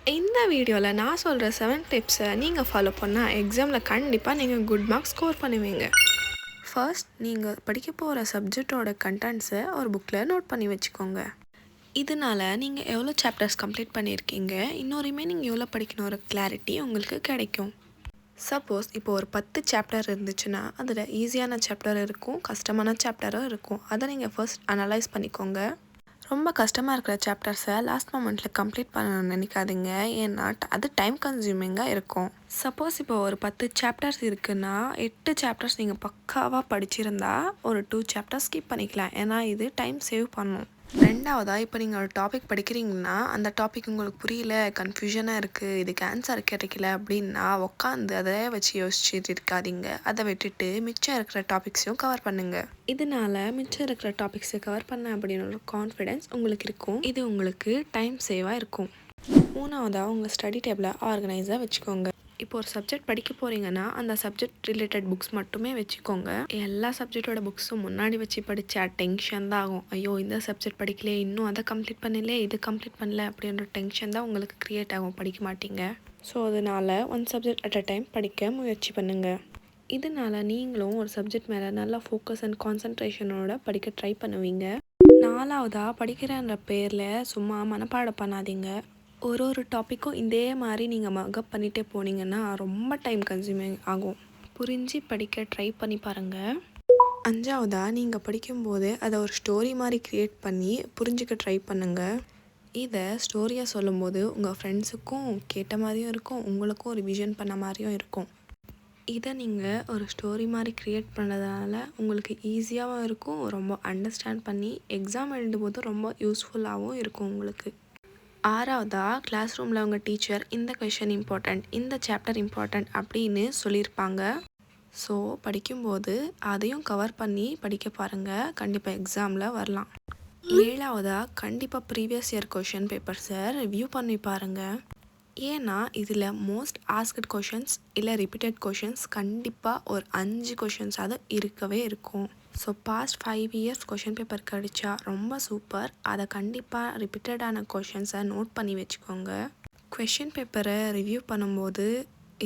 இந்த வீடியோவில் நான் சொல்கிற 7 டிப்ஸை நீங்கள் ஃபாலோ பண்ணால் எக்ஸாமில் கண்டிப்பாக நீங்கள் குட் மார்க்ஸ் ஸ்கோர் பண்ணுவீங்க. ஃபர்ஸ்ட், நீங்கள் படிக்க போகிற சப்ஜெக்டோட கண்டென்ட்ஸை ஒரு புக்கில் நோட் பண்ணி வச்சுக்கோங்க. இதனால் நீங்கள் எவ்வளோ சாப்டர்ஸ் கம்ப்ளீட் பண்ணியிருக்கீங்க, இன்னும் ரிமைனிங் எவ்வளோ படிக்கணும் ஒரு கிளாரிட்டி உங்களுக்கு கிடைக்கும். சப்போஸ் இப்போ ஒரு 10 சாப்டர் இருந்துச்சுன்னா அதில் ஈஸியான சாப்டர் இருக்கும், கஷ்டமான சாப்டரும் இருக்கும். அதை நீங்கள் ஃபர்ஸ்ட் அனலைஸ் பண்ணிக்கோங்க. ரொம்ப கஷ்டமாக இருக்கிற சாப்டர்ஸை லாஸ்ட் மொமெண்ட்டில் கம்ப்ளீட் பண்ணணும்னு நினைக்காதீங்க, ஏன்னா அது டைம் கன்சியூமிங்காக இருக்கும். சப்போஸ் இப்போ ஒரு 10 சாப்டர்ஸ் இருக்குன்னா 8 சாப்டர்ஸ் நீங்கள் பக்காவாக படிச்சிருந்தா ஒரு 2 சாப்டர்ஸ் ஸ்கிப் பண்ணிக்கலாம், ஏன்னா இது டைம் சேவ் பண்ணும். ரெண்டாவதாக, இப்போ நீங்கள் ஒரு டாபிக் படிக்கிறீங்கன்னா அந்த டாபிக் உங்களுக்கு புரியல, கன்ஃபியூஷனாக இருக்குது, இதுக்கு ஆன்சர் கிடைக்கல அப்படின்னா உட்காந்து அதை வச்சு யோசிச்சுட்டு இருக்காதீங்க. அதை விட்டுட்டு மிச்சம் இருக்கிற டாபிக்ஸையும் கவர் பண்ணுங்கள். இதனால் மிச்சம் இருக்கிற டாபிக்ஸை கவர் பண்ண அப்படின்னு ஒரு கான்ஃபிடென்ஸ் உங்களுக்கு இருக்கும். இது உங்களுக்கு டைம் சேவாக இருக்கும். மூணாவதாக, உங்கள் ஸ்டடி டேபிளை ஆர்கனைஸாக வச்சுக்கோங்க. இப்போ ஒரு சப்ஜெக்ட் படிக்க போகிறீங்கன்னா அந்த சப்ஜெக்ட் ரிலேட்டட் புக்ஸ் மட்டுமே வச்சுக்கோங்க. எல்லா சப்ஜெக்டோட புக்ஸும் முன்னாடி வச்சு படித்தா டென்ஷன் தான் ஆகும். ஐயோ, இந்த சப்ஜெக்ட் படிக்கலையே, இன்னும் அதை கம்ப்ளீட் பண்ணல, இது கம்ப்ளீட் பண்ணல அப்படின்ற டென்ஷன் தான் உங்களுக்கு க்ரியேட் ஆகும், படிக்க மாட்டீங்க. ஸோ அதனால் one subject at a time படிக்க முயற்சி பண்ணுங்கள். இதனால் நீங்களும் ஒரு சப்ஜெக்ட் மேலே நல்லா ஃபோக்கஸ் அண்ட் கான்சன்ட்ரேஷனோட படிக்க ட்ரை பண்ணுவீங்க. நாலாவதாக, படிக்கிறன்ற பேரில் சும்மா மனப்பாடம் பண்ணாதீங்க. ஒரு டாப்பிக்கும் இதே மாதிரி நீங்கள் மக்கப் பண்ணிகிட்டே போனீங்கன்னா ரொம்ப டைம் கன்சியூமிங் ஆகும். புரிஞ்சு படிக்க ட்ரை பண்ணி பாருங்கள். அஞ்சாவதாக, நீங்கள் படிக்கும்போது அதை ஒரு ஸ்டோரி மாதிரி க்ரியேட் பண்ணி புரிஞ்சிக்க ட்ரை பண்ணுங்கள். இதை ஸ்டோரியாக சொல்லும்போது உங்கள் ஃப்ரெண்ட்ஸுக்கும் கேட்ட மாதிரியும் இருக்கும், உங்களுக்கும் ரிவிஷன் பண்ண மாதிரியும் இருக்கும். இதை நீங்கள் ஒரு ஸ்டோரி மாதிரி க்ரியேட் பண்ணுறதுனால உங்களுக்கு ஈஸியாகவும் இருக்கும், ரொம்ப அண்டர்ஸ்டாண்ட் பண்ணி எக்ஸாம் எழுதும்போது ரொம்ப யூஸ்ஃபுல்லாகவும் இருக்கும் உங்களுக்கு. ஆறாவதாக, கிளாஸ் ரூமில் உங்கள் டீச்சர் இந்த கொஷின் இம்பார்ட்டண்ட், இந்த சாப்டர் இம்பார்ட்டண்ட் அப்படின்னு சொல்லியிருப்பாங்க. ஸோ படிக்கும்போது அதையும் கவர் பண்ணி படிக்க பாருங்கள், கண்டிப்பாக எக்ஸாமில் வரலாம். ஏழாவதாக, கண்டிப்பாக ப்ரீவியஸ் இயர் கொஷின் பேப்பர்ஸை ரிவ்யூ பண்ணி பாருங்கள். ஏன்னா இதில் மோஸ்ட் ஆஸ்க்ட் கொஷின்ஸ் இல்லை ரிப்பீட்டட் கொஷின்ஸ் கண்டிப்பாக ஒரு 5 கொஷின்ஸாவது இருக்கவே இருக்கும். So past 5 years question paper கிடைச்சா ரொம்ப சூப்பர். அதை கண்டிப்பாக ரிப்பீட்டடான கொஷின்ஸை நோட் பண்ணி வச்சுக்கோங்க. கொஷின் பேப்பரை ரிவ்யூ பண்ணும்போது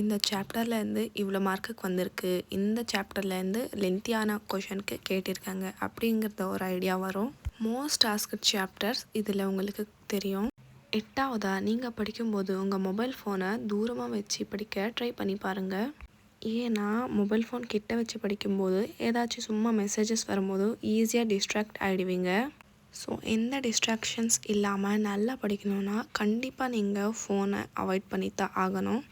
இந்த சாப்டர்லேருந்து இவ்வளோ மார்க்குக்கு வந்திருக்கு, இந்த சாப்டர்லேருந்து லென்த்தியான கொஷனுக்கு கேட்டிருக்காங்க அப்படிங்கிறத ஒரு ஐடியா வரும். மோஸ்ட் ஆஸ்க்ட் சாப்டர்ஸ் இதில் உங்களுக்கு தெரியும். எட்டாவதாக, நீங்கள் படிக்கும்போது உங்கள் மொபைல் ஃபோனை தூரமாக வச்சு படிக்க ட்ரை பண்ணி பாருங்கள். ஏன்னா மொபைல் ஃபோன் கிட்ட வச்சு படிக்கும்போது ஏதாச்சும் சும்மா மெசேஜஸ் வரும்போது ஈஸியாக டிஸ்ட்ராக்ட் ஆகிடுவீங்க. ஸோ எந்த டிஸ்ட்ராக்ஷன்ஸ் இல்லாமல் நல்லா படிக்கணுன்னா கண்டிப்பாக நீங்கள் ஃபோனை அவாய்ட் பண்ணி தான் ஆகணும்.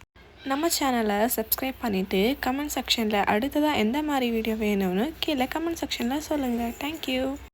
நம்ம சேனலை சப்ஸ்கிரைப் பண்ணிவிட்டு கமெண்ட் செக்ஷனில் அடுத்ததாக எந்த மாதிரி வீடியோ வேணும்னு கீழே கமெண்ட் செக்ஷனில் சொல்லுங்கள். தேங்க்யூ.